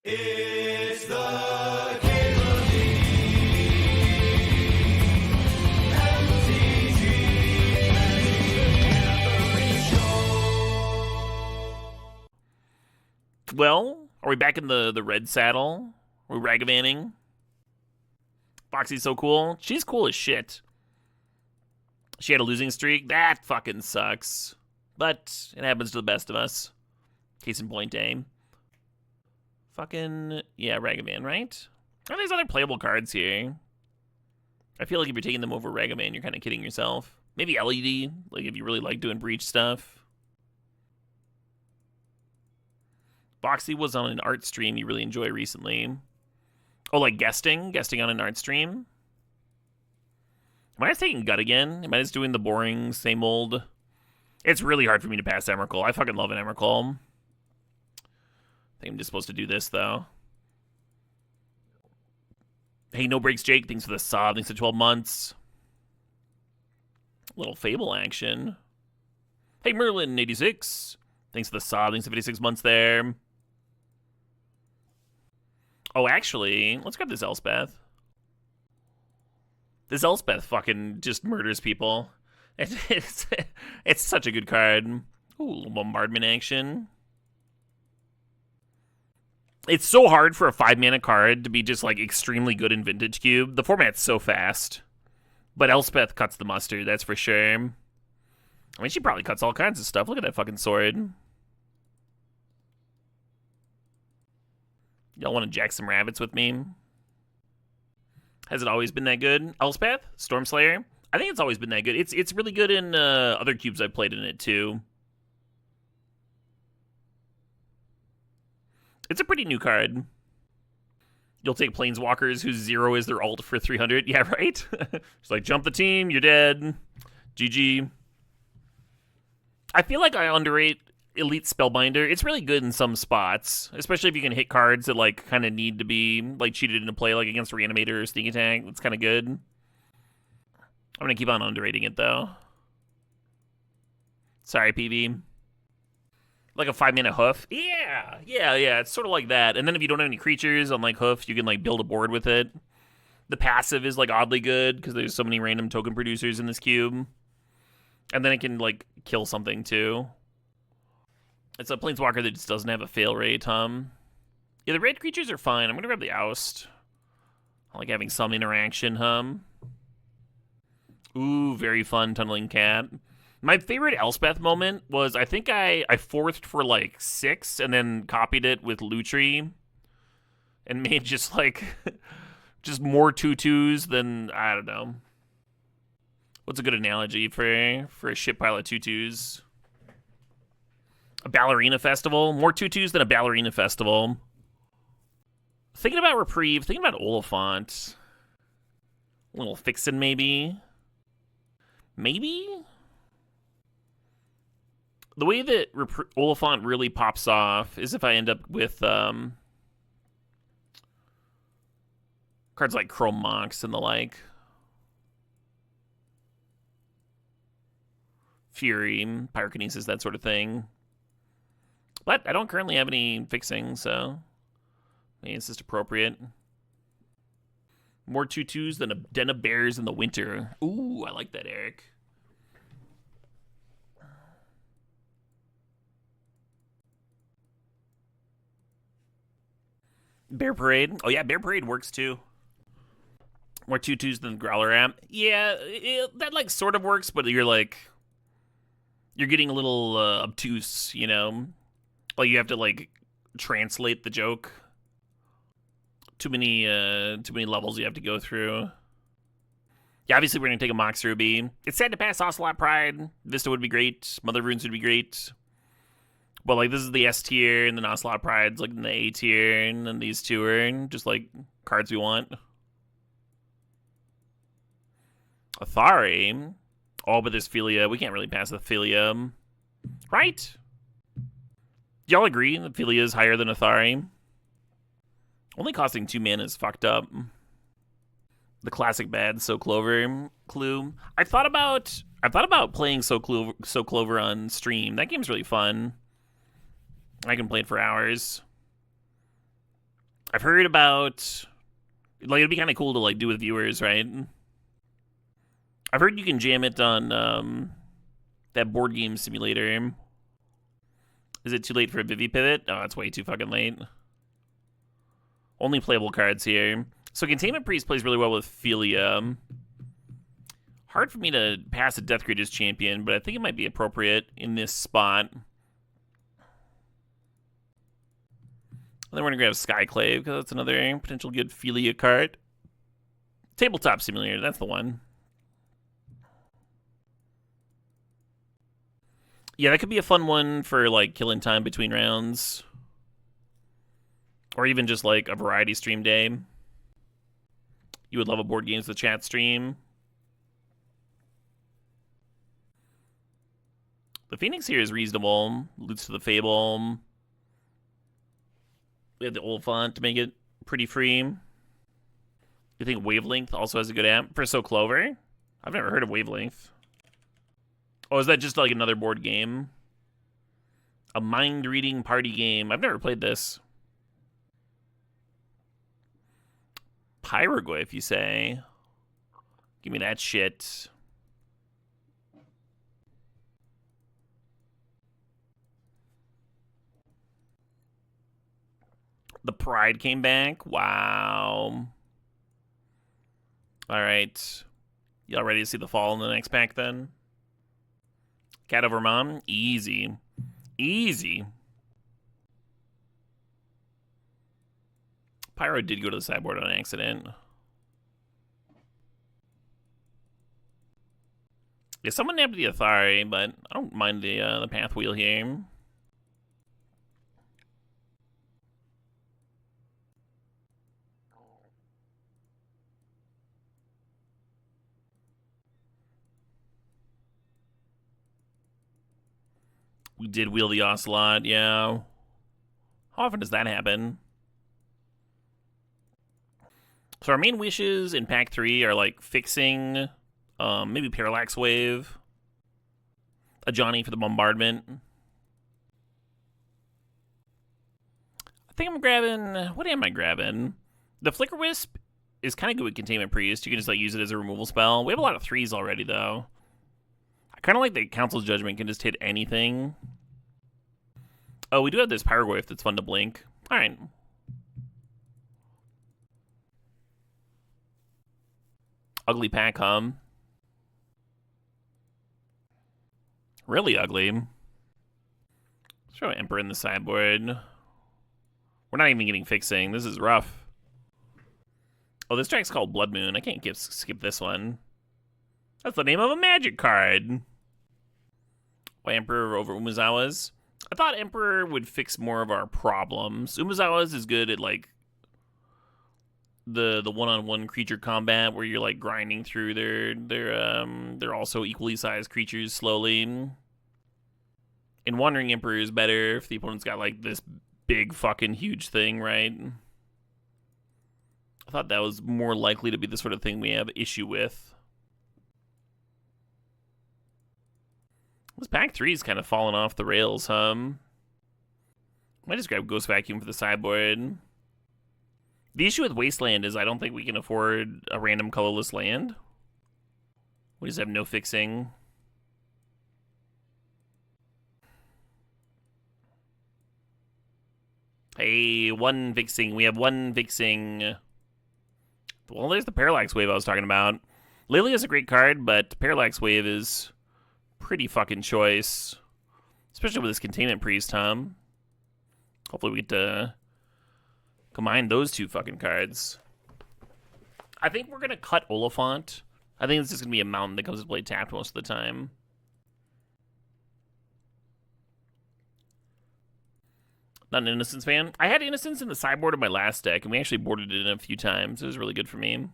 It's the Cable Well, are we back in the red saddle? Are we ragavanning? Foxy's so cool. She's cool as shit. She had a losing streak. That fucking sucks. But it happens to the best of us. Case in point, eh? Fucking, yeah, Ragavan, right? Are these other playable cards here? I feel like if you're taking them over Ragavan, you're kind of kidding yourself. Maybe LED, like if you really like doing Breach stuff. Boxy was on an art stream you really enjoy recently. Oh, like guesting? Guesting on an art stream? Am I just taking Gut again? Am I just doing the boring, same old? It's really hard for me to pass Emrakul. I fucking love an Emrakul. I think I'm just supposed to do this, though. Hey, No Breaks Jake. Thanks for the sub. Thanks for 12 months. Little Fable action. Hey, Merlin86. Thanks for the sub. Thanks for 56 months there. Oh, actually, let's grab this Elspeth. This Elspeth fucking just murders people. It's such a good card. Ooh, bombardment action. It's so hard for a 5-mana card to be just, like, extremely good in Vintage Cube. The format's so fast. But Elspeth cuts the mustard, that's for sure. I mean, she probably cuts all kinds of stuff. Look at that fucking sword. Y'all want to jack some rabbits with me? Has it always been that good? Elspeth? Stormslayer? I think it's always been that good. It's really good in other cubes I've played in it, too. It's a pretty new card. You'll take Planeswalkers whose 0 is their ult for 300. Yeah, right? It's like, jump the team, you're dead. GG. I feel like I underrate Elite Spellbinder. It's really good in some spots, especially if you can hit cards that, like, kind of need to be, like, cheated into play, like against Reanimator or Sneak Attack. That's kind of good. I'm going to keep on underrating it, though. Sorry, PV. Like a 5-mana hoof? Yeah. It's sort of like that. And then if you don't have any creatures on, like, hoof, you can, like, build a board with it. The passive is, like, oddly good, because there's so many random token producers in this cube. And then it can, like, kill something, too. It's a Planeswalker that just doesn't have a fail rate, Yeah, the red creatures are fine. I'm going to grab the Oust. I like having some interaction, Ooh, very fun, Tunneling Cat. My favorite Elspeth moment was, I think I forced for, like, 6 and then copied it with Lutri and made just, like, just more 2/2s than, I don't know. What's a good analogy for a shit pile of 2/2s? A ballerina festival? More 2/2s than a ballerina festival. Thinking about Reprieve, thinking about Oliphant. A little Fixin' maybe? Maybe? The way that Oliphant really pops off is if I end up with cards like Chrome Mox and the like. Fury, Pyrokinesis, that sort of thing. But I don't currently have any fixing, so maybe it's just appropriate. More 2/2s than a den of bears in the winter. Ooh, I like that, Eric. Bear Parade. Oh, yeah, Bear Parade works, too. More 2/2s than Growler Amp. Yeah, that, like, sort of works, but you're, like, you're getting a little obtuse, you know? Like, you have to, like, translate the joke. Too many levels you have to go through. Yeah, obviously we're going to take a Mox Ruby. It's sad to pass Ocelot Pride. Vista would be great. Mother of Runes would be great. But, like, this is the S tier, and then Ocelot Pride's, like, in the A tier, and then these two are just, like, cards we want. Athari. Oh, but there's Philia. We can't really pass the Philia. Right? Y'all agree that Philia is higher than Athari? Only costing 2 mana is fucked up. The classic bad So Clover clue. I thought about playing So Clover on stream. That game's really fun. I can play it for hours. I've heard about, like, it'd be kind of cool to, like, do with viewers, right? I've heard you can jam it on that board game simulator. Is it too late for a Vivi pivot? Oh, it's way too fucking late. Only playable cards here. So Containment Priest plays really well with Philia. Hard for me to pass a Death Creatures champion, but I think it might be appropriate in this spot. And then we're going to grab Skyclave, because that's another potential good Philia card. Tabletop Simulator, that's the one. Yeah, that could be a fun one for, like, killing time between rounds. Or even just, like, a variety stream day. You would love a Board Games with Chat stream. The Phoenix here is reasonable. Loots to the Fable. We have the Oliphant to make it pretty free. You think Wavelength also has a good app? For So Clover? I've never heard of Wavelength. Oh, is that just like another board game? A mind-reading party game. I've never played this. Pyroglyph, you say? Give me that shit. The Pride came back? Wow. Alright. Y'all ready to see the fall in the next pack then? Cat over Mom? Easy. Easy. Pyro did go to the sideboard on accident. Yeah, someone nabbed the Athari, but I don't mind the path wheel here. We did wheel the Ocelot, yeah. How often does that happen? So our main wishes in pack 3 are like fixing, maybe Parallax Wave, a Johnny for the bombardment. I think I'm grabbing, what am I grabbing? The Flicker Wisp is kind of good with Containment Priest. You can just like use it as a removal spell. We have a lot of 3s already though. I kind of like that Council's Judgment can just hit anything. Oh, we do have this Pyroglyph that's fun to blink. All right. Ugly pack, Really ugly. Let's throw Emperor in the sideboard. We're not even getting fixing. This is rough. Oh, this track's called Blood Moon. I can't skip this one. That's the name of a magic card. Why Emperor over Umezawa's? I thought Emperor would fix more of our problems. Umezawa's is good at, like, the one-on-one creature combat where you're, like, grinding through they're also equally sized creatures slowly. And Wandering Emperor is better if the opponent's got, like, this big fucking huge thing, right? I thought that was more likely to be the sort of thing we have issue with. This pack 3 is kind of falling off the rails, Might just grab Ghost Vacuum for the sideboard. The issue with Wasteland is I don't think we can afford a random colorless land. We just have no fixing. Hey, one fixing. We have one fixing. Well, there's the Parallax Wave I was talking about. Lily is a great card, but Parallax Wave is pretty fucking choice. Especially with this Containment Priest, Hopefully we get to combine those two fucking cards. I think we're going to cut Oliphant. I think it's just going to be a mountain that comes to play tapped most of the time. Not an Innocence fan. I had Innocence in the sideboard of my last deck, and we actually boarded it in a few times. It was really good for me.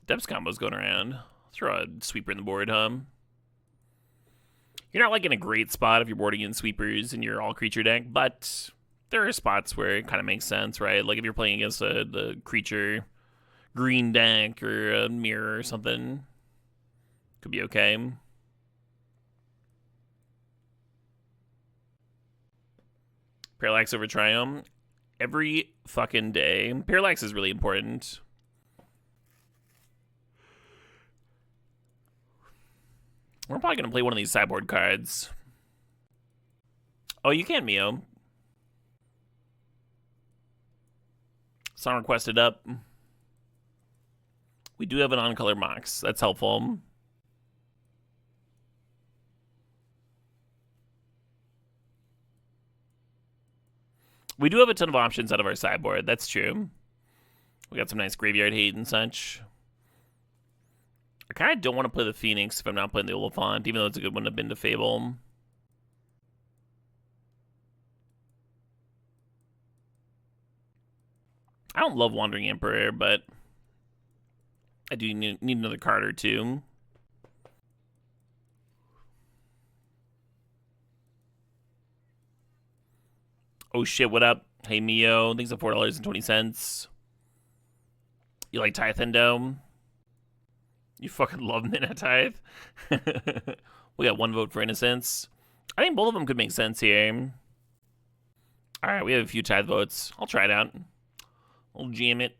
Depths combo's going around. Throw a sweeper in the board, You're not like in a great spot if you're boarding in sweepers in your all-creature deck, but there are spots where it kind of makes sense, right? Like if you're playing against the creature green deck or a mirror or something, could be okay. Parallax over Triumph. every fucking day. Parallax is really important. We're probably going to play one of these sideboard cards. Oh, you can, Mio. Song requested up. We do have an on-color Mox. That's helpful. We do have a ton of options out of our sideboard. That's true. We got some nice graveyard hate and such. I kind of don't want to play the Phoenix if I'm not playing the Oliphant, even though it's a good one to bend to Fable. I don't love Wandering Emperor, but I do need another card or two. Oh shit, what up? Hey Mio, thanks for $4.20. You like Tithendo? You fucking love Mina Tithe. We got 1 vote for Innocence. I think both of them could make sense here. Alright, we have a few Tithe votes. I'll try it out. I'll jam it.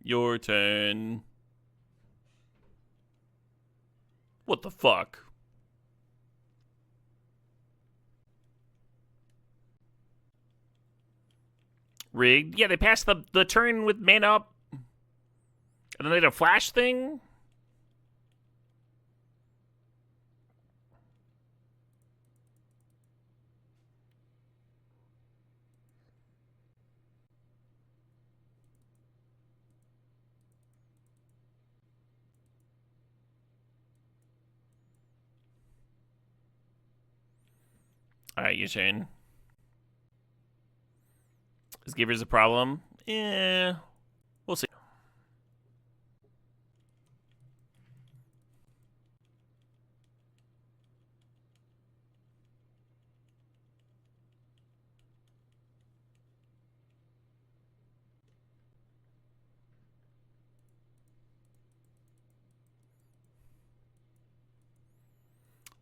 Your turn. What the fuck? Rigged? Yeah, they passed the turn with mana up. And then they had a flash thing? Alright, your turn. Is Givers a problem? Yeah. We'll see.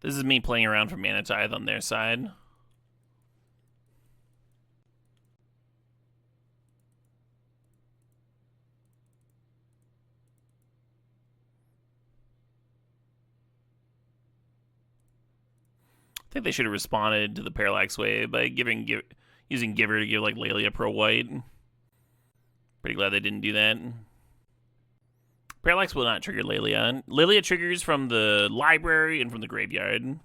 This is me playing around for Mana Tithe on their side. I think they should have responded to the Parallax wave by using Giver to give like Lelia pro white. Pretty glad they didn't do that. Parallax will not trigger Lelia. Lelia triggers from the library and from the graveyard.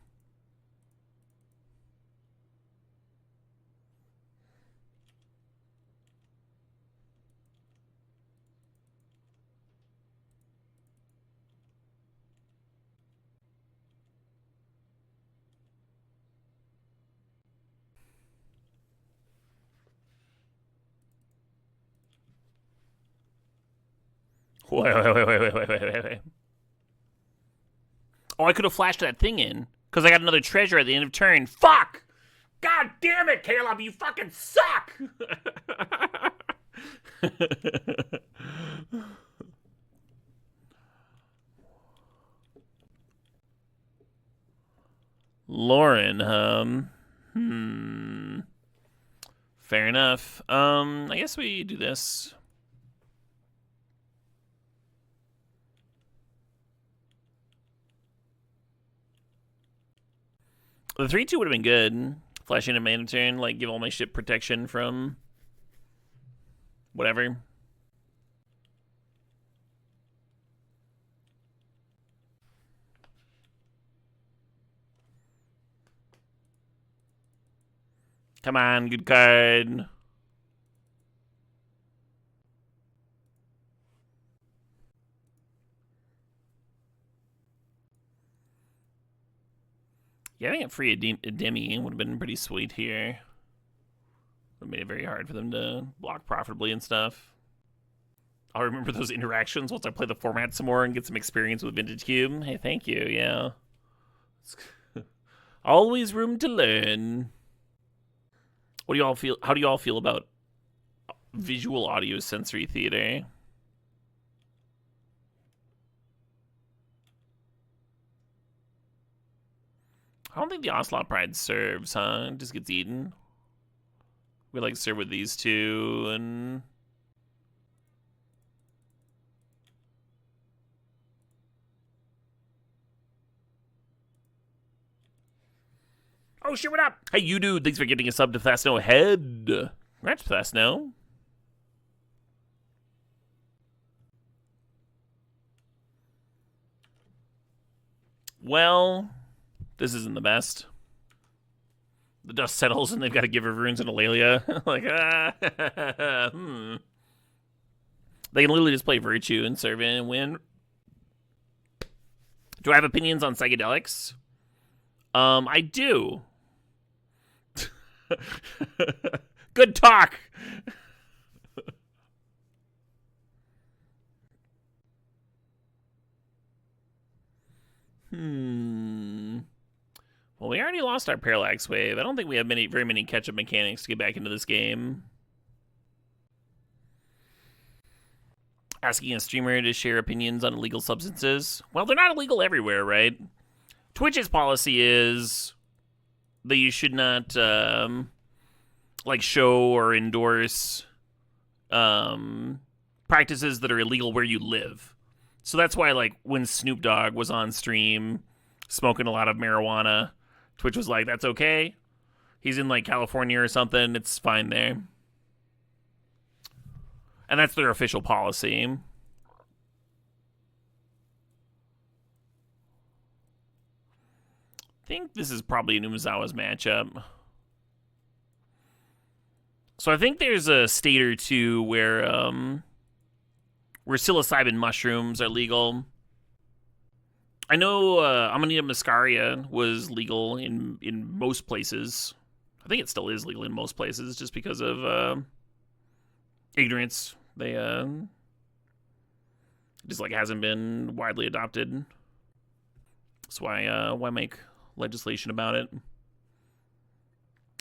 Wait. Oh, I could have flashed that thing in. Because I got another treasure at the end of turn. Fuck! God damn it, Caleb, you fucking suck! Lauren, fair enough. I guess we do this. The 3-2 would have been good. Flash in a mana turn, like give all my shit protection from whatever. Come on, good card. Getting it free a demi would have been pretty sweet here. Would have made it very hard for them to block profitably and stuff. I'll remember those interactions once I play the format some more and get some experience with Vintage Cube. Hey, thank you, yeah. Always room to learn. What do you all feel? How do you all feel about visual audio sensory theater? I don't think the Ocelot Pride serves, huh? It just gets eaten. We like serve with these two and... Oh shit, what up? Hey, you dude, thanks for getting a sub to Thasno Head. Congrats, Thasno. Well, this isn't the best. The dust settles and they've got to give her runes and Eulalia. Like, They can literally just play Virtue and serve in and win. Do I have opinions on psychedelics? I do. Good talk. Well, we already lost our Parallax Wave. I don't think we have very many catch-up mechanics to get back into this game. Asking a streamer to share opinions on illegal substances. Well, they're not illegal everywhere, right? Twitch's policy is that you should not, like, show or endorse practices that are illegal where you live. So that's why, like, when Snoop Dogg was on stream smoking a lot of marijuana, Twitch was like, that's okay. He's in, like, California or something. It's fine there. And that's their official policy. I think this is probably Umezawa's matchup. So I think there's a state or two where psilocybin mushrooms are legal. I know Amanita muscaria was legal in most places. I think it still is legal in most places just because of ignorance. They just like hasn't been widely adopted. That's why make legislation about it.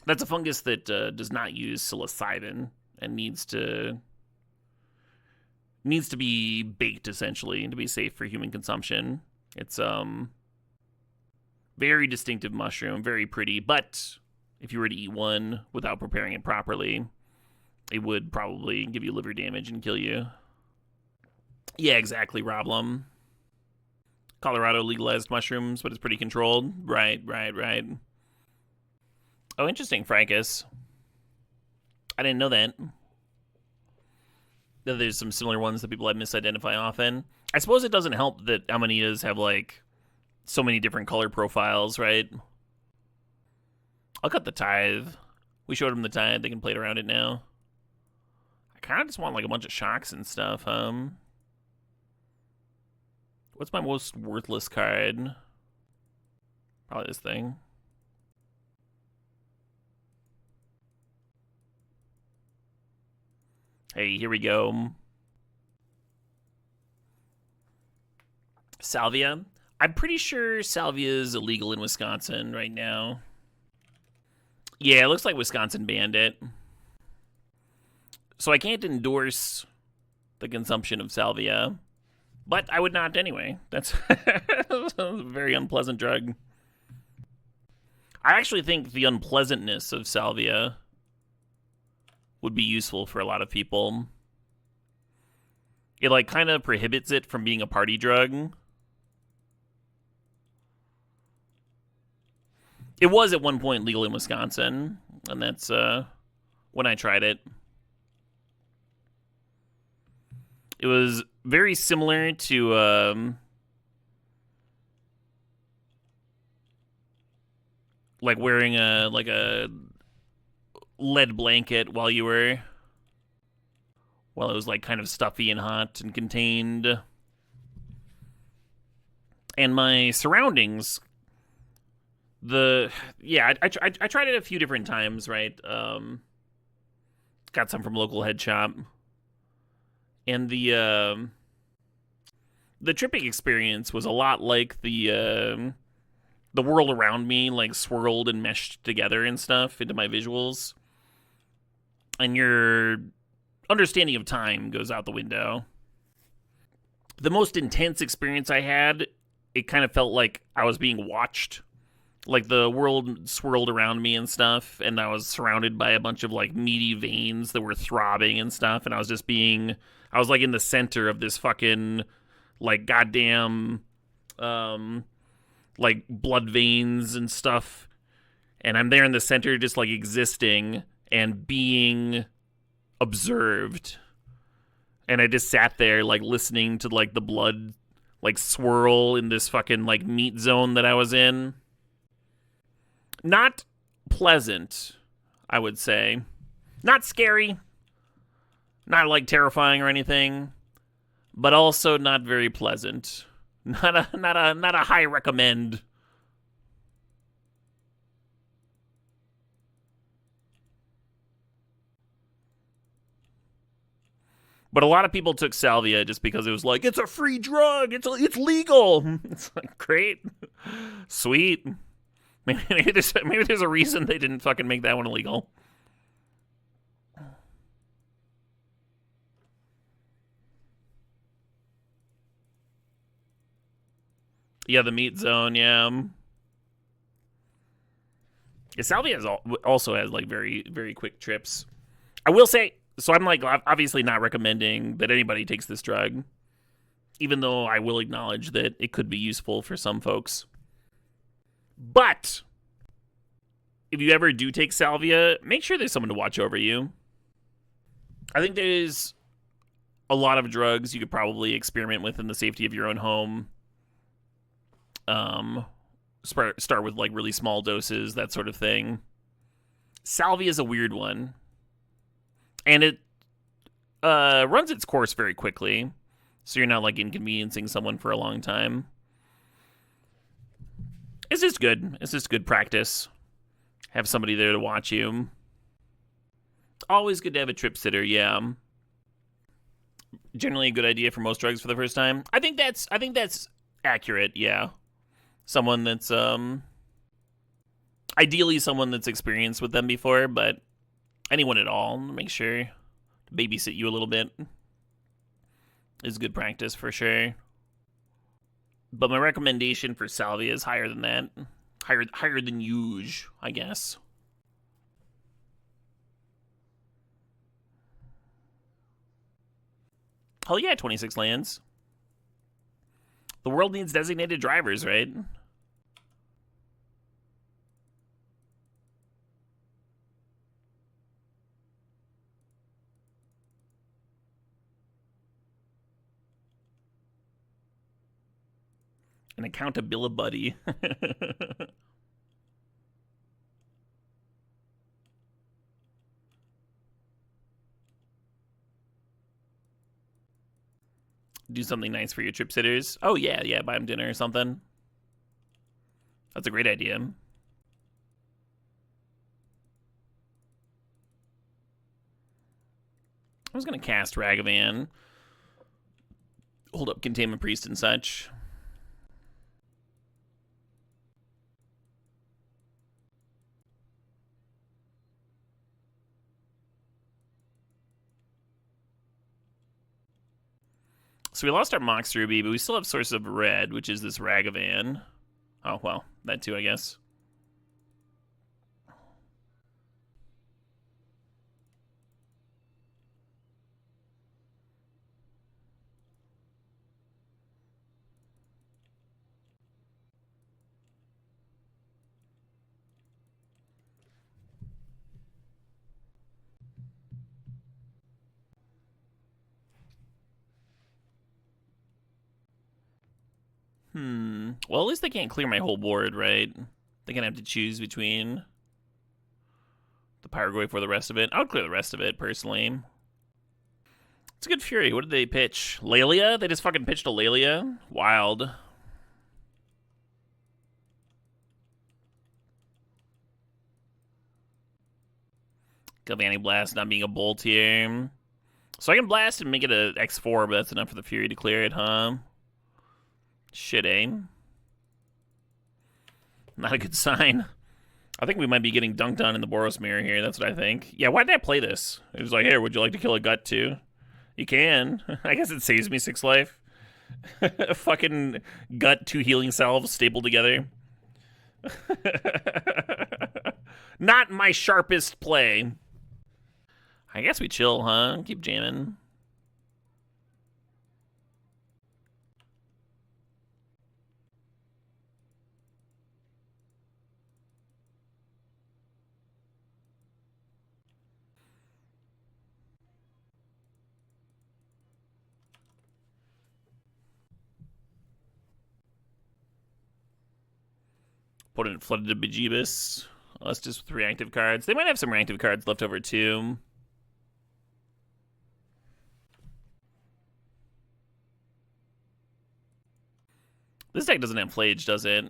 That's a fungus that does not use psilocybin and needs to be baked essentially to be safe for human consumption. It's very distinctive mushroom, very pretty, but if you were to eat one without preparing it properly, it would probably give you liver damage and kill you. Yeah, exactly, Roblum. Colorado legalized mushrooms, but it's pretty controlled. Right. Oh, interesting, Frankus. I didn't know that. There's some similar ones that people have misidentify often. I suppose it doesn't help that Amanitas have, like, so many different color profiles, right? I'll cut the Tithe. We showed them the Tithe. They can play around it now. I kind of just want, like, a bunch of shocks and stuff. What's my most worthless card? Probably this thing. Hey, here we go. Salvia. I'm pretty sure Salvia is illegal in Wisconsin right now. Yeah, it looks like Wisconsin banned it. So I can't endorse the consumption of Salvia. But I would not anyway. That's a very unpleasant drug. I actually think the unpleasantness of Salvia would be useful for a lot of people. It, like, kind of prohibits it from being a party drug. It was at one point legal in Wisconsin, and that's when I tried it. It was very similar to like wearing a lead blanket while it was like kind of stuffy and hot and contained. And my surroundings I tried it a few different times, right? Got some from local head shop, and the tripping experience was a lot like the world around me, like swirled and meshed together and stuff into my visuals, and your understanding of time goes out the window. The most intense experience I had, it kind of felt like I was being watched. Like the world swirled around me and stuff, and I was surrounded by a bunch of like meaty veins that were throbbing and stuff, and I was like in the center of this fucking like goddamn like blood veins and stuff, and I'm there in the center just like existing and being observed. And I just sat there like listening to like the blood like swirl in this fucking like meat zone that I was in. Not pleasant, I would say. Not scary. Not like terrifying or anything, but also not very pleasant. Not a high recommend. But a lot of people took salvia just because it was like, it's a free drug, it's legal. It's like, great, sweet. Maybe there's a reason they didn't fucking make that one illegal. Yeah, the meat zone, yeah. Salvia also has like very, very quick trips. I will say, so I'm like obviously not recommending that anybody takes this drug, even though I will acknowledge that it could be useful for some folks. But if you ever do take salvia, make sure there's someone to watch over you. I think there's a lot of drugs you could probably experiment with in the safety of your own home. Start with like really small doses, that sort of thing. Salvia is a weird one, and it runs its course very quickly, so you're not like inconveniencing someone for a long time. It's just good. It's just good practice. Have somebody there to watch you. Always good to have a trip sitter, yeah. Generally a good idea for most drugs for the first time. I think that's accurate, yeah. Someone that's ideally someone that's experienced with them before, but anyone at all, make sure to babysit you a little bit is good practice for sure. But my recommendation for salvia is higher than that. Higher than usual, I guess. Hell yeah, 26 lands. The world needs designated drivers, right? An accountability buddy. Do something nice for your trip sitters. Oh, yeah, buy them dinner or something. That's a great idea. I was going to cast Ragavan. Hold up Containment Priest and such. So we lost our Mox Ruby, but we still have Source of Red, which is this Ragavan. Oh, well, that too, I guess. Well, at least they can't clear my whole board, right? They're gonna have to choose between the Pyrogoy for the rest of it. I would clear the rest of it, personally. It's a good Fury. What did they pitch? Lalia? They just fucking pitched a Lalia? Wild. Galvani Blast not being a bolt here. So I can blast and make it a X4, but that's enough for the Fury to clear it, huh? Shit, eh? Not a good sign. I think we might be getting dunked on in the Boros mirror here. That's what I think. Yeah, why did I play this? It was like, here, would you like to kill a gut too? You can. I guess it saves me 6 life. Fucking gut, 2 healing salves stapled together. Not my sharpest play. I guess we chill, huh? Keep jamming. Opponent flooded to Bejeebus. Us just with 3 active cards. They might have some active cards left over too. This deck doesn't have Flage, does it?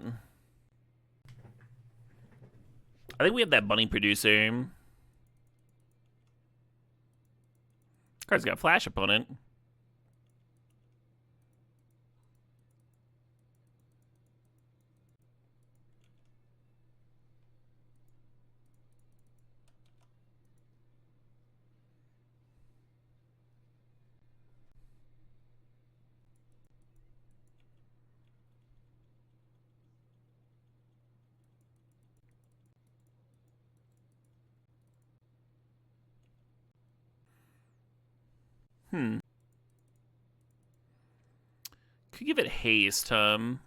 I think we have that Bunny Producer. Card's got Flash opponent. Could give it haste, Oh,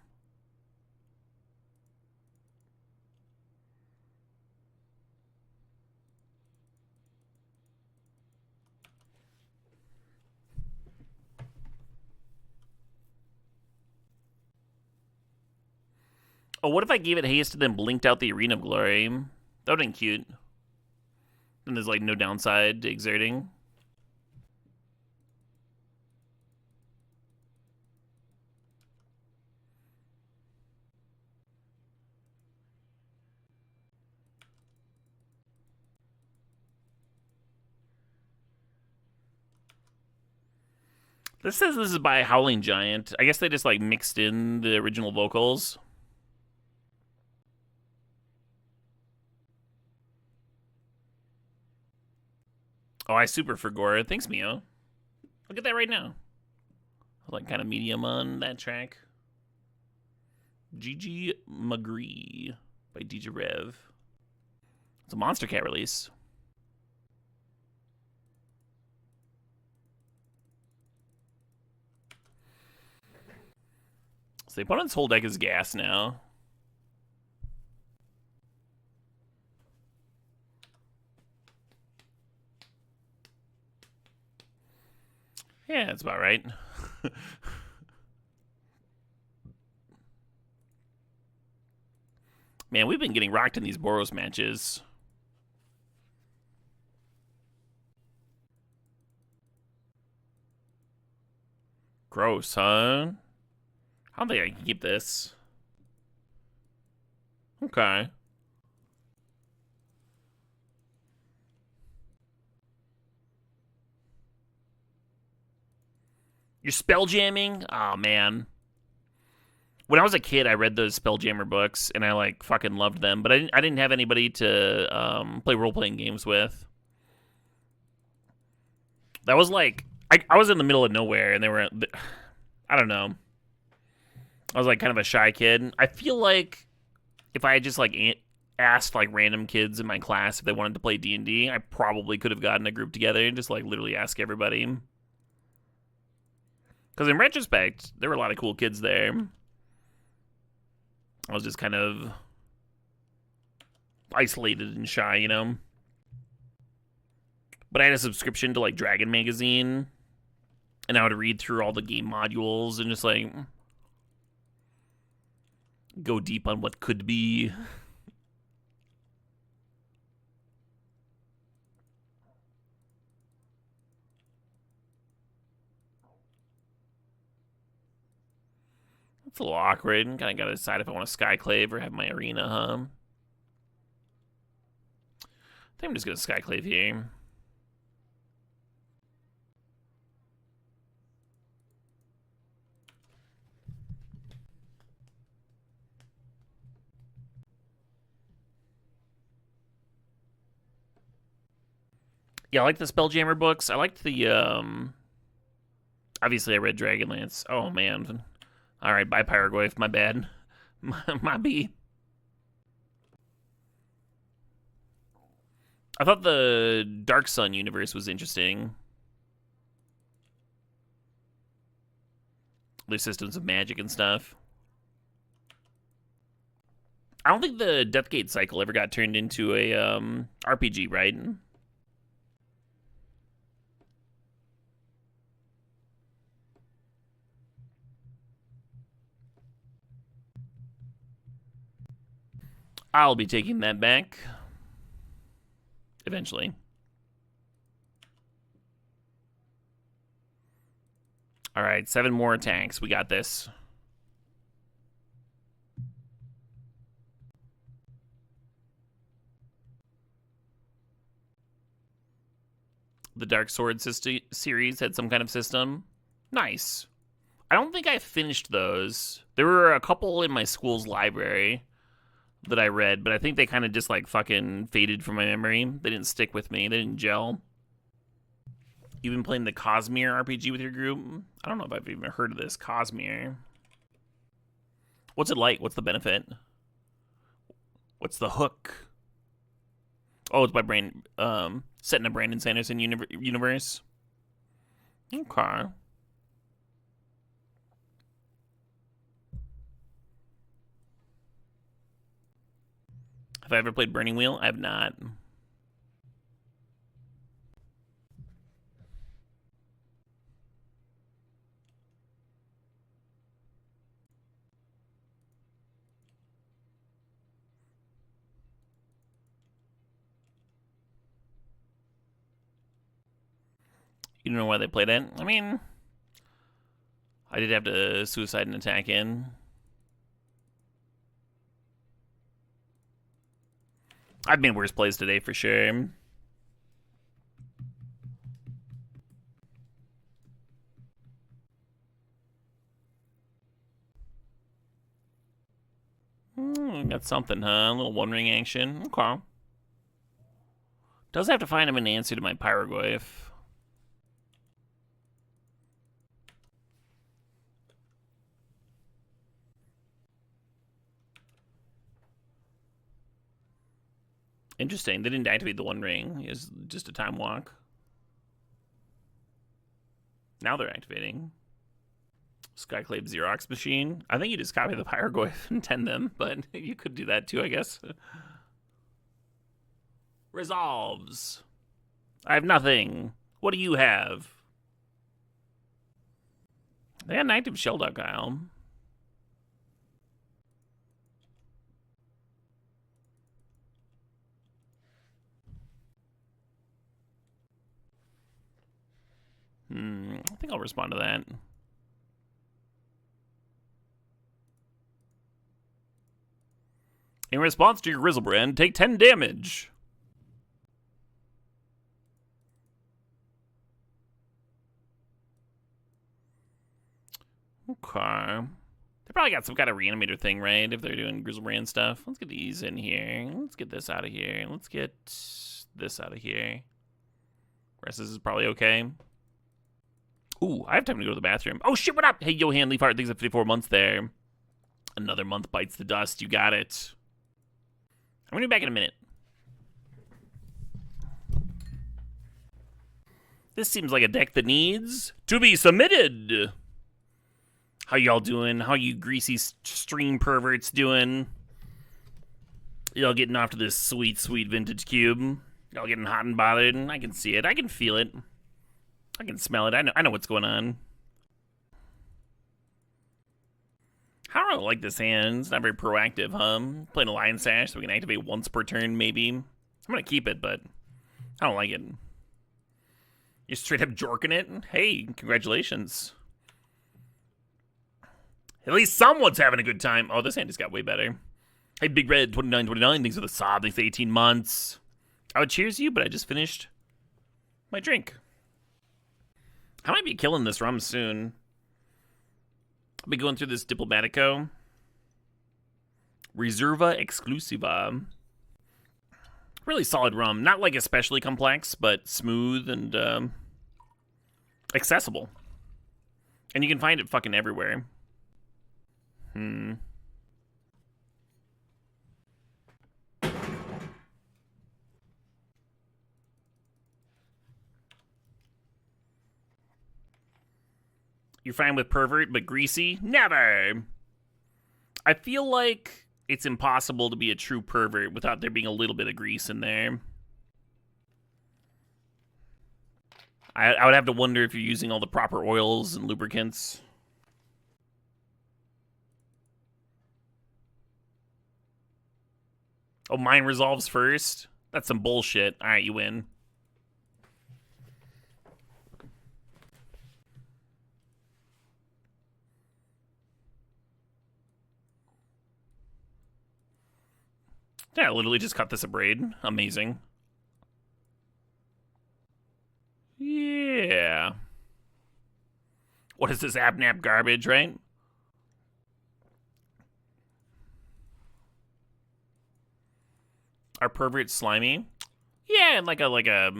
what if I gave it haste and then blinked out the Arena of Glory? That would've been cute. Then there's like no downside to exerting. This says this is by Howling Giant. I guess they just like mixed in the original vocals. Oh, I super forgot. Thanks, Mio. I'll get that right now. Like kind of medium on that track. GG McGree by DJ Rev. It's a Monster Cat release. So the opponent's whole deck is gas now. Yeah, that's about right. Man, we've been getting rocked in these Boros matches. Gross, huh? I don't think I can keep this. Okay. You're spell jamming? Oh, man. When I was a kid, I read those Spelljammer books, and I, like, fucking loved them. But I didn't have anybody to play role-playing games with. That was, like... I was in the middle of nowhere, and they were... I don't know. I was, like, kind of a shy kid. I feel like if I had just, like, asked, like, random kids in my class if they wanted to play D&D, I probably could have gotten a group together and just, like, literally ask everybody. Because in retrospect, there were a lot of cool kids there. I was just kind of isolated and shy, you know? But I had a subscription to, like, Dragon Magazine, and I would read through all the game modules and just, like, go deep on what could be. It's a little awkward. Kind of got to decide if I want to Skyclave or have my Arena, huh? think I'm just gonna Skyclave here. Yeah, I like the Spelljammer books. I liked the obviously I read Dragonlance. Oh man. Alright, bye Pyroglyph, my bad. my B. I thought the Dark Sun universe was interesting. Their systems of magic and stuff. I don't think the Deathgate cycle ever got turned into a RPG, right? I'll be taking that back. Eventually. Alright, 7 more attacks. We got this. The Dark Sword series had some kind of system. Nice. I don't think I finished those. There were a couple in my school's library that I read, but I think they kind of just like fucking faded from my memory. They didn't stick with me. They didn't gel. You've been playing the Cosmere RPG with your group? I don't know if I've even heard of this. Cosmere. What's it like? What's the benefit? What's the hook? Oh, it's by set in a Brandon Sanderson universe. Okay. Have I ever played Burning Wheel? I have not. You don't know why they played it? I mean, I did have to suicide and attack in. I've made worse plays today for sure. Got something, huh? A little One Ring action. Okay. Does have to find him an answer to my Pyroglyph. Interesting. They didn't activate the One Ring. It was just a time walk. Now they're activating. Skyclave Xerox machine. I think you just copy the Pyroglyph and tend them, but you could do that too, I guess. Resolves. I have nothing. What do you have? They had an active Shelduck Isle. I think I'll respond to that. In response to your Grizzlebrand, take 10 damage. Okay. They probably got some kind of reanimator thing, right? If they're doing Grizzlebrand stuff. Let's get these in here. Let's get this out of here. Let's get this out of here. Rest of this is probably okay. Ooh, I have time to go to the bathroom. Oh, shit, what up? Hey, Johan Leafheart, thanks for 54 months there. Another month bites the dust. You got it. I'm going to be back in a minute. This seems like a deck that needs to be submitted. How y'all doing? How you greasy stream perverts doing? Y'all getting off to this sweet, sweet vintage cube. Y'all getting hot and bothered. I can see it. I can feel it. I can smell it. I know what's going on. I don't really like this hand. It's not very proactive, huh? Playing a Lion Sash so we can activate once per turn, maybe. I'm going to keep it, but I don't like it. You're straight up jorking it? Hey, congratulations. At least someone's having a good time. Oh, this hand just got way better. Hey, Big Red 2929, thanks for the sob. Thanks for 18 months. I would cheers you, but I just finished my drink. I might be killing this rum soon. I'll be going through this Diplomatico. Reserva Exclusiva. Really solid rum. Not like especially complex, but smooth and accessible. And you can find it fucking everywhere. You're fine with pervert, but greasy? Never! I feel like it's impossible to be a true pervert without there being a little bit of grease in there. I would have to wonder if you're using all the proper oils and lubricants. Oh, mine resolves first? That's some bullshit. Alright, you win. Yeah, I literally just cut this a braid. Amazing. Yeah. What is this AppNap garbage, right? Are perverts slimy? Yeah, in like a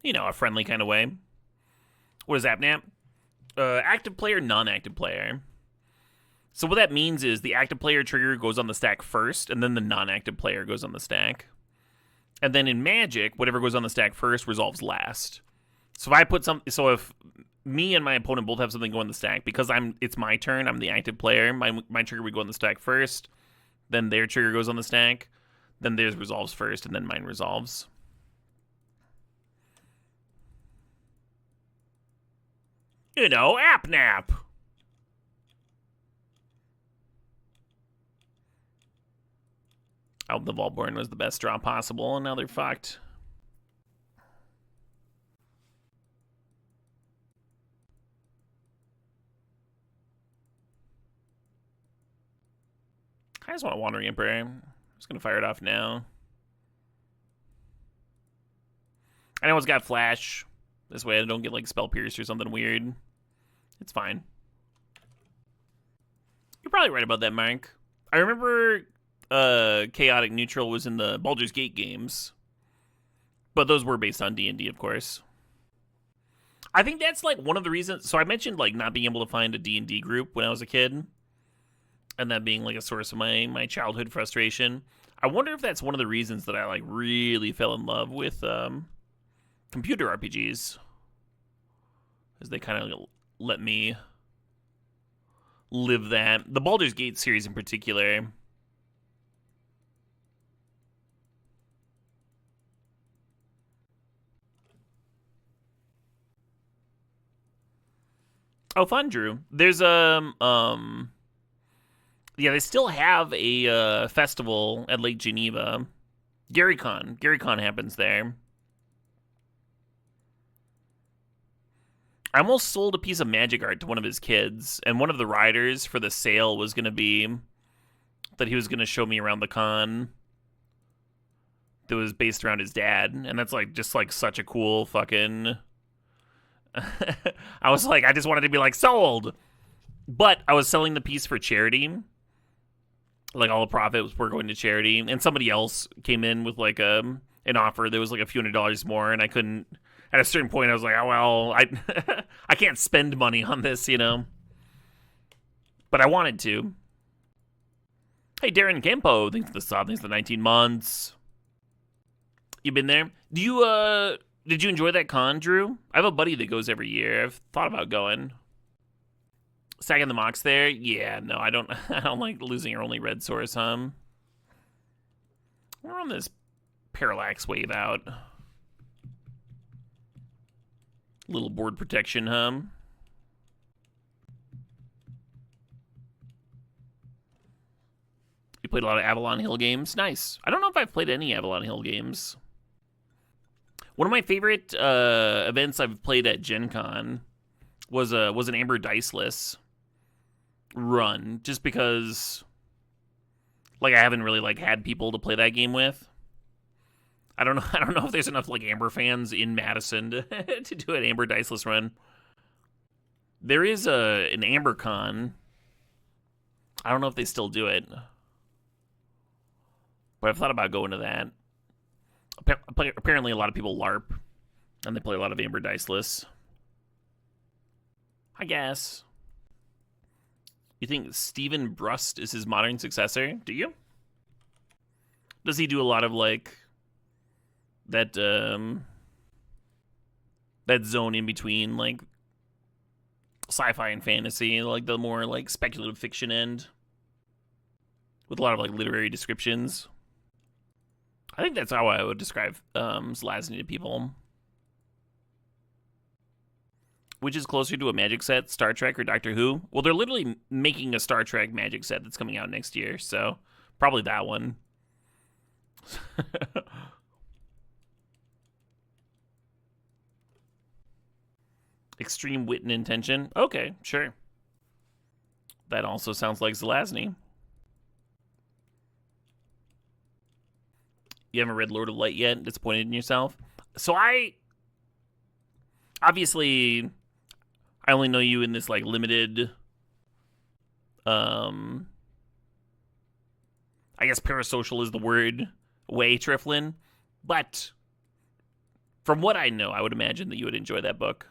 you know, a friendly kind of way. What is AppNap? Active player, non-active player. So what that means is the active player trigger goes on the stack first, and then the non-active player goes on the stack. And then in Magic, whatever goes on the stack first resolves last. So if I put so if me and my opponent both have something go on the stack, because it's my turn, I'm the active player, my trigger would go on the stack first, then their trigger goes on the stack, then theirs resolves first, and then mine resolves. You know, AppNap. I hope the Volborn was the best draw possible, and now they're fucked. I just want a Wandering Emperor. I'm just gonna fire it off now. I know it's got flash. This way I don't get like Spell Pierce or something weird. It's fine. You're probably right about that, Mark. I remember Chaotic Neutral was in the Baldur's Gate games. But those were based on D&D, of course. I think that's like one of the reasons. So I mentioned like not being able to find a D&D group when I was a kid. And that being like a source of my childhood frustration. I wonder if that's one of the reasons that I like really fell in love with computer RPGs. As they kind of let me live that. The Baldur's Gate series in particular. Oh, fun, Drew. There's yeah, they still have a festival at Lake Geneva. GaryCon. GaryCon happens there. I almost sold a piece of magic art to one of his kids, and one of the riders for the sale was going to be that he was going to show me around the con that was based around his dad, and that's like just like such a cool fucking... I was like, I just wanted to be like, sold! But I was selling the piece for charity. Like, all the profits were going to charity, and somebody else came in with like an offer that was like a few $100s more, and I couldn't... At a certain point, I was like, oh, well, I can't spend money on this, you know? But I wanted to. Hey, Darren Campo, thanks for the sub, thanks for the 19 months. You been there? Did you enjoy that con, Drew? I have a buddy that goes every year. I've thought about going. Sagging the Mox there? Yeah, no, I don't like losing your only red source, We're on this parallax wave out. Little board protection, You played a lot of Avalon Hill games? Nice. I don't know if I've played any Avalon Hill games. One of my favorite events I've played at Gen Con was an Amber Diceless run, just because like I haven't really like had people to play that game with. I don't know. I don't know if there's enough like Amber fans in Madison to do an Amber Diceless run. There is an Amber Con. I don't know if they still do it, but I've thought about going to that. Apparently, a lot of people LARP, and they play a lot of Amber Diceless. I guess. You think Stephen Brust is his modern successor? Do you? Does he do a lot of like that that zone in between like sci-fi and fantasy, like the more like speculative fiction end with a lot of like literary descriptions? I think that's how I would describe Zelazny to people. Which is closer to a Magic set, Star Trek or Doctor Who? Well, they're literally making a Star Trek Magic set that's coming out next year, so probably that one. Extreme wit and intention. Okay, sure. That also sounds like Zelazny. You haven't read Lord of Light yet? Disappointed in yourself? So obviously, I only know you in this like limited I guess parasocial is the word way, Triflin. But from what I know, I would imagine that you would enjoy that book.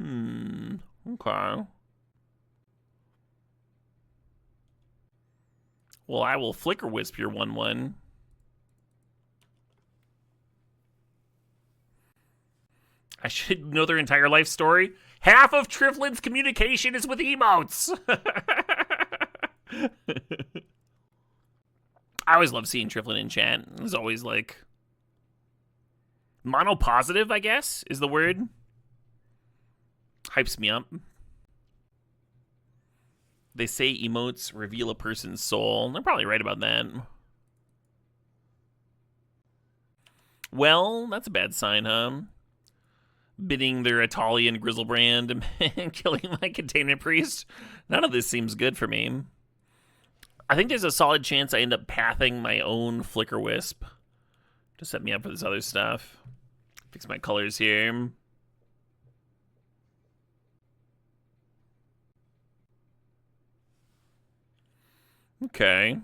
Okay. Well, I will Flicker Wisp your 1/1. I should know their entire life story. Half of Triflin's communication is with emotes. I always love seeing Triflin in chat. It's always like monopositive, I guess, is the word. Hypes me up. They say emotes reveal a person's soul. They're probably right about that. Well, that's a bad sign, huh? Bidding their Italian Grizzlebrand and killing my Containment Priest. None of this seems good for me. I think there's a solid chance I end up pathing my own Flicker Wisp to set me up for this other stuff. Fix my colors here. Okay.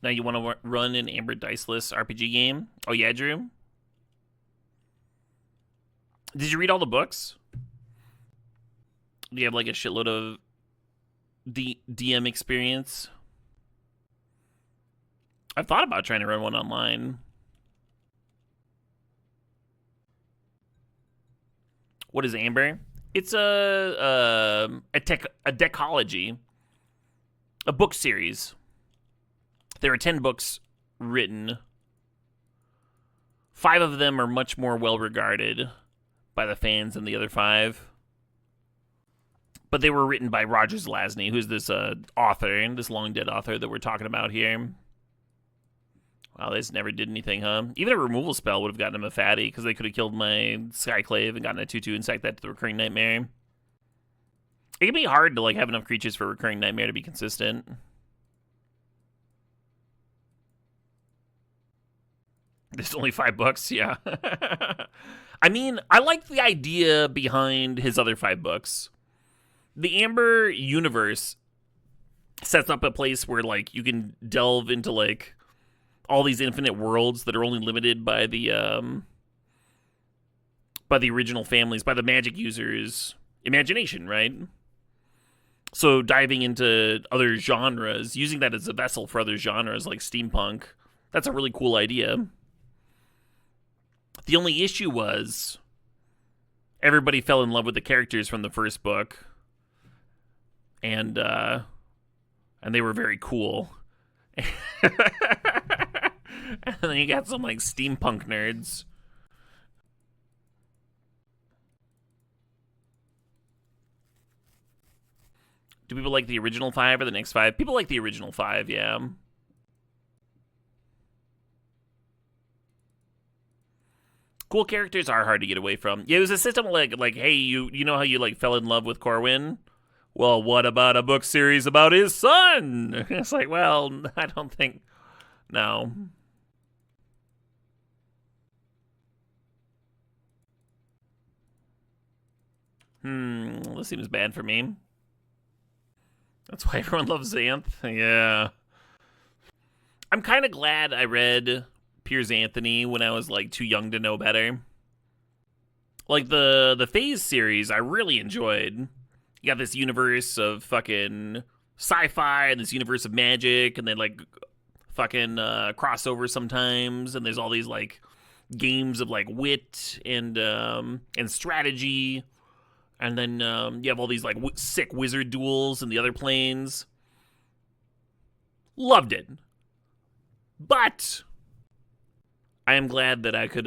Now you want to run an Amber Diceless RPG game? Oh yeah, Drew? Did you read all the books? Do you have like a shitload of DM experience? I've thought about trying to run one online. What is Amber? It's a decology, a book series. There are 10 books written. 5 of them are much more well regarded by the fans than the other 5. But they were written by Roger Zelazny, who's this author, this long dead author that we're talking about here. Wow, this never did anything, huh? Even a removal spell would have gotten him a fatty, because they could have killed my Skyclave and gotten a 2/2 and sacked that to the Recurring Nightmare. It can be hard to like have enough creatures for Recurring Nightmare to be consistent. There's only $5, yeah. I mean, I like the idea behind his other 5 books. The Amber universe sets up a place where like you can delve into like all these infinite worlds that are only limited by the original families, by the Magic users' imagination, right? So diving into other genres, using that as a vessel for other genres like steampunk, that's a really cool idea. The only issue was everybody fell in love with the characters from the first book, and they were very cool. And then you got some like steampunk nerds. Do people like the original 5 or the next 5? People like the original 5, yeah. Cool characters are hard to get away from. Yeah, it was a system like hey, you know how you like fell in love with Corwin? Well, what about a book series about his son? It's like, well, I don't think, no. This seems bad for me. That's why everyone loves Xanth. Yeah. I'm kind of glad I read Piers Anthony when I was like too young to know better. Like the Phase series, I really enjoyed. You got this universe of fucking sci-fi and this universe of magic, and then like fucking crossover sometimes, and there's all these like games of like wit and strategy, and then you have all these like sick wizard duels in the other planes. Loved it, but I am glad that I could.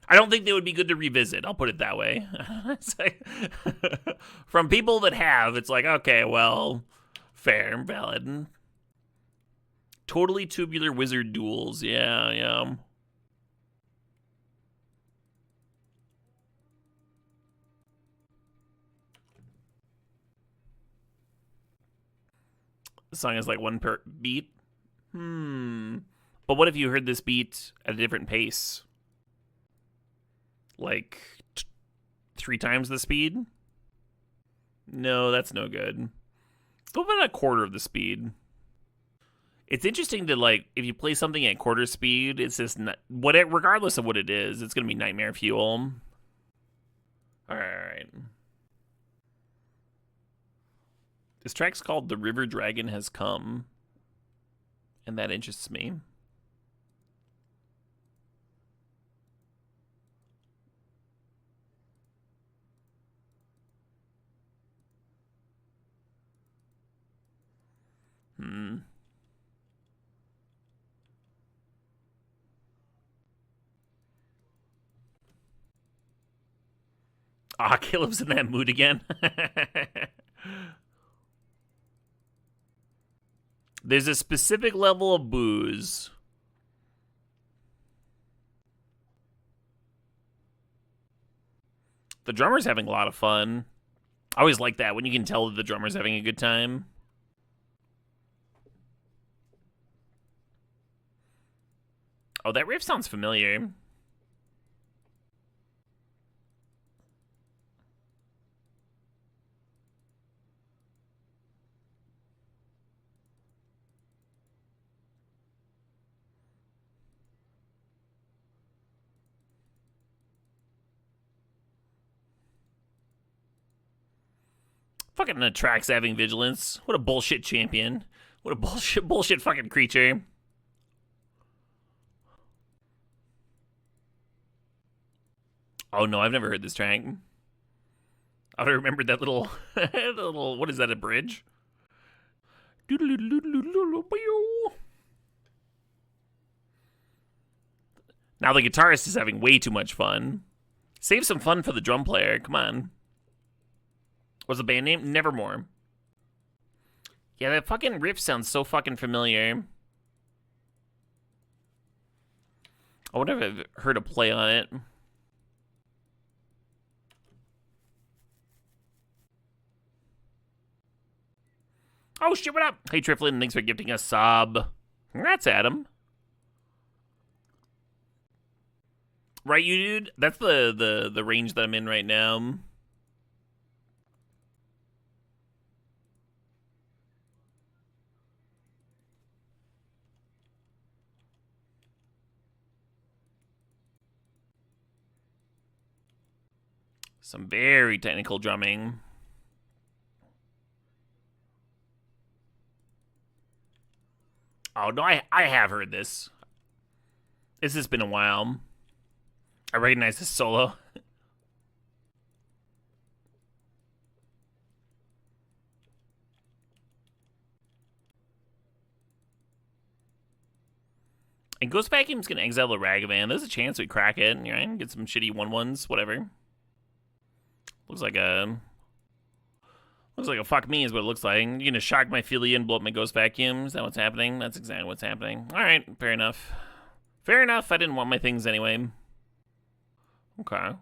I don't think they would be good to revisit. I'll put it that way. From people that have, it's like, okay, well, fair and valid. Totally tubular wizard duels. Yeah, yeah. The song is like one per beat. But what if you heard this beat at a different pace? Like 3 times the speed? No, that's no good. What about a quarter of the speed? It's interesting to like if you play something at quarter speed, it's just regardless of what it is, it's gonna be nightmare fuel. All right. This track's called "The River Dragon Has Come," and that interests me. Ah, Caleb's in that mood again. There's a specific level of booze. The drummer's having a lot of fun. I always like that when you can tell that the drummer's having a good time. Oh, that riff sounds familiar. Fucking attracts having vigilance. What a bullshit champion. What a bullshit fucking creature. Oh no, I've never heard this track. I remembered that little, what is that, a bridge? Now the guitarist is having way too much fun. Save some fun for the drum player, come on. What's the band name? Nevermore. Yeah, that fucking riff sounds so fucking familiar. I wonder if I've heard a play on it. Oh shit, what up? Hey Triflin, thanks for gifting us sub. Congrats, Adam. Right, you dude? That's the range that I'm in right now. Some very technical drumming. Oh, no, I have heard this. This has been a while. I recognize this solo. And Ghost Vacuum's gonna exile the Ragavan. There's a chance we crack it, right? Get some shitty 1/1s, whatever. Looks like a fuck me is what it looks like. You're gonna shock my Philia and blow up my Ghost Vacuum. Is that what's happening? That's exactly what's happening. Alright, fair enough. Fair enough. I didn't want my things anyway. Okay.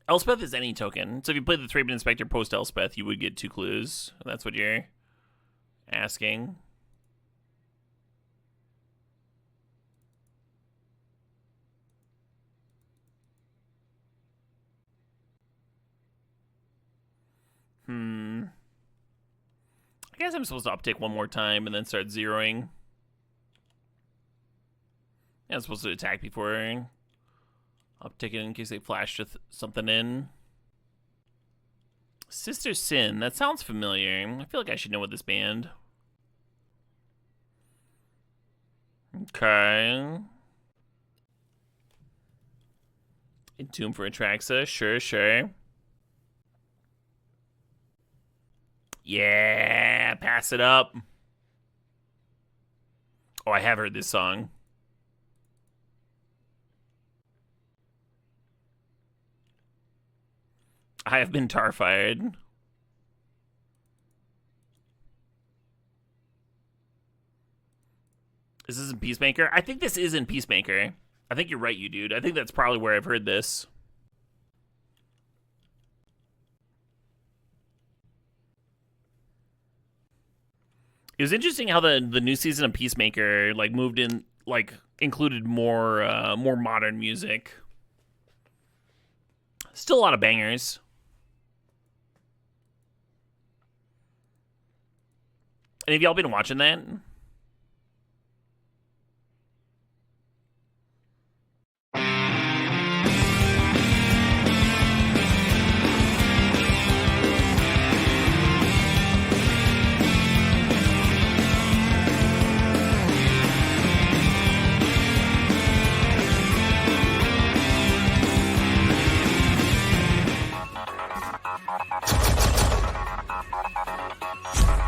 Elspeth is any token. So if you play the Thraben Inspector post Elspeth, you would get 2 clues. That's what you're asking. I guess I'm supposed to uptick one more time and then start zeroing. Yeah, I'm supposed to attack before uptick it in case they flash something in. Sister Sin, that sounds familiar. I feel like I should know what this band. Okay. Entomb for Atraxa, sure. Yeah, pass it up. Oh, I have heard this song. I have been tar-fired. Is this in Peacemaker? I think this is in Peacemaker. I think you're right, you dude. I think that's probably where I've heard this. It was interesting how the new season of Peacemaker like moved in, like included more modern music. Still a lot of bangers. And have y'all been watching that?